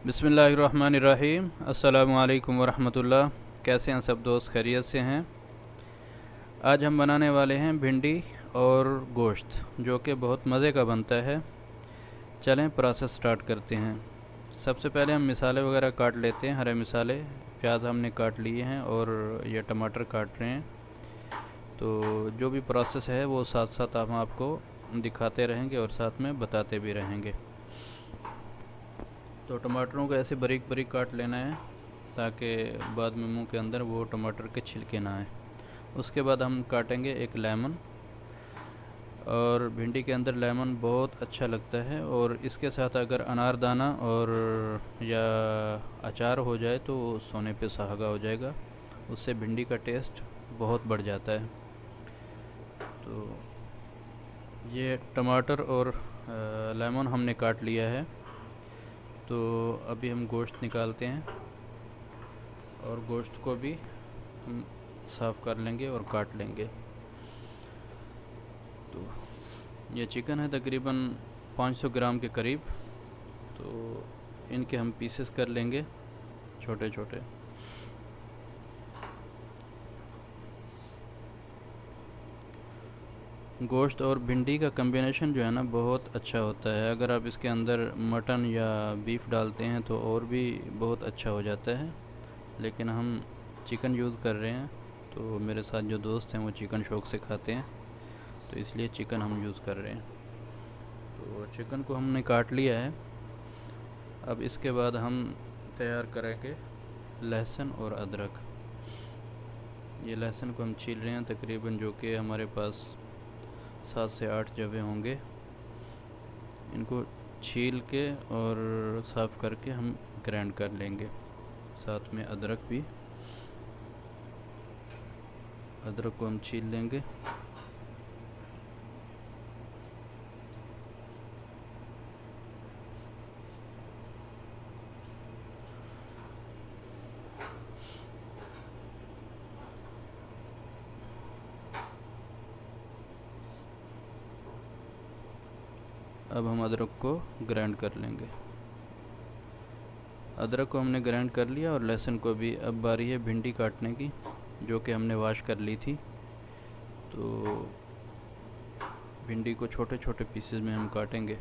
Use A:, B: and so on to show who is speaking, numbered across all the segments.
A: बिस्मिल्लाहिर्रहमानिर्रहीम। अस्सलामु अलैकुम वरहमतुल्लाह। कैसे हैं सब दोस्त? खैरियत से हैं? आज हम बनाने वाले हैं भिंडी और गोश्त, जो कि बहुत मज़े का बनता है। चलें प्रोसेस स्टार्ट करते हैं। सबसे पहले हम मसाले वगैरह काट लेते हैं। हरे मसाले, प्याज हमने काट लिए हैं और ये टमाटर काट रहे हैं। तो जो भी प्रोसेस है वो साथ साथ हम आपको दिखाते रहेंगे और साथ में बताते भी रहेंगे। तो टमाटरों को ऐसे बारीक बारीक काट लेना है ताकि बाद में मुंह के अंदर वो टमाटर के छिलके ना आए। उसके बाद हम काटेंगे एक लेमन, और भिंडी के अंदर लेमन बहुत अच्छा लगता है। और इसके साथ अगर अनारदाना और या अचार हो जाए तो सोने पे सुहागा हो जाएगा। उससे भिंडी का टेस्ट बहुत बढ़ जाता है। तो ये टमाटर और लेमन हमने काट लिया है। तो अभी हम गोश्त निकालते हैं और गोश्त को भी हम साफ़ कर लेंगे और काट लेंगे। तो ये चिकन है तकरीबन 500 ग्राम के करीब। तो इनके हम पीसेस कर लेंगे छोटे छोटे। गोश्त और भिंडी का कम्बिनेशन जो है ना बहुत अच्छा होता है। अगर आप इसके अंदर मटन या बीफ डालते हैं तो और भी बहुत अच्छा हो जाता है, लेकिन हम चिकन यूज़ कर रहे हैं। तो मेरे साथ जो दोस्त हैं वो चिकन शौक़ से खाते हैं, तो इसलिए चिकन हम यूज़ कर रहे हैं। तो चिकन को हमने काट लिया है। अब इसके बाद हम तैयार करेंगे लहसुन और अदरक। ये लहसुन को हम छील रहे हैं तकरीबन, जो कि हमारे पास 7 से 8 जवे होंगे। इनको छील के और साफ़ करके हम ग्राइंड कर लेंगे। साथ में अदरक भी, अदरक को हम छील लेंगे। अब हम अदरक को ग्राइंड कर लेंगे। अदरक को हमने ग्राइंड कर लिया और लहसुन को भी। अब बारी है भिंडी काटने की, जो कि हमने वॉश कर ली थी। तो भिंडी को छोटे छोटे पीसेस में हम काटेंगे।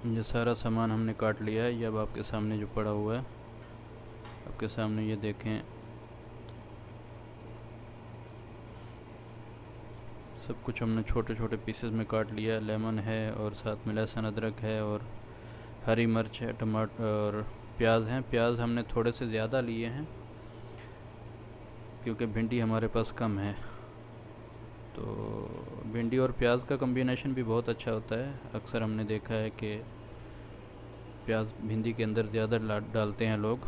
A: ये सारा सामान हमने काट लिया है। ये अब आपके सामने जो पड़ा हुआ है, आपके सामने ये देखें, सब कुछ हमने छोटे छोटे पीसेस में काट लिया है। लेमन है और साथ में लहसुन अदरक है और हरी मिर्च है, टमाटर और प्याज हैं। प्याज हमने थोड़े से ज़्यादा लिए हैं क्योंकि भिंडी हमारे पास कम है। तो भिंडी और प्याज का कम्बिनेशन भी बहुत अच्छा होता है। अक्सर हमने देखा है कि प्याज भिंडी के अंदर ज़्यादा डालते हैं लोग।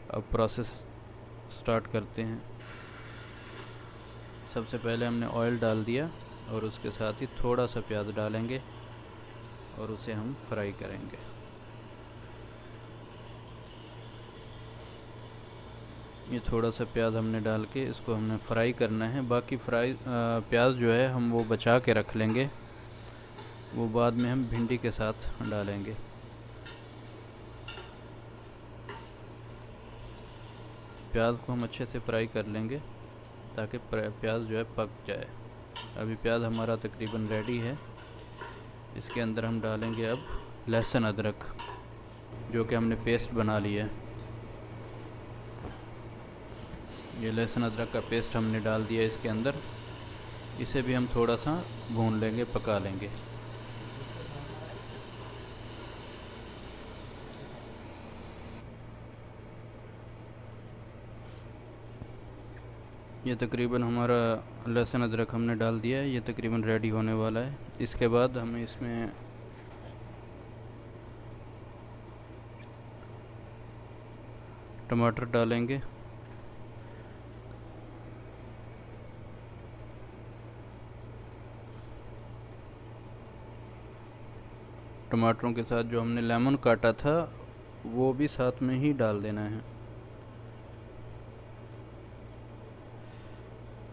A: अब प्रोसेस स्टार्ट करते हैं। सबसे पहले हमने ऑयल डाल दिया और उसके साथ ही थोड़ा सा प्याज डालेंगे और उसे हम फ्राई करेंगे। ये थोड़ा सा प्याज हमने डाल के इसको हमने फ्राई करना है। बाकी प्याज जो है हम वो बचा के रख लेंगे, वो बाद में हम भिंडी के साथ डालेंगे। प्याज को हम अच्छे से फ्राई कर लेंगे ताकि प्याज जो है पक जाए। अभी प्याज हमारा तकरीबन रेडी है। इसके अंदर हम डालेंगे अब लहसुन अदरक, जो कि हमने पेस्ट बना लिया है। ये लहसुन अदरक का पेस्ट हमने डाल दिया इसके अंदर। इसे भी हम थोड़ा सा भून लेंगे, पका लेंगे। ये तकरीबन हमारा लहसुन अदरक हमने डाल दिया है। ये तकरीबन रेडी होने वाला है। इसके बाद हमें इसमें टमाटर डालेंगे। टमाटरों के साथ जो हमने लेमन काटा था वो भी साथ में ही डाल देना है।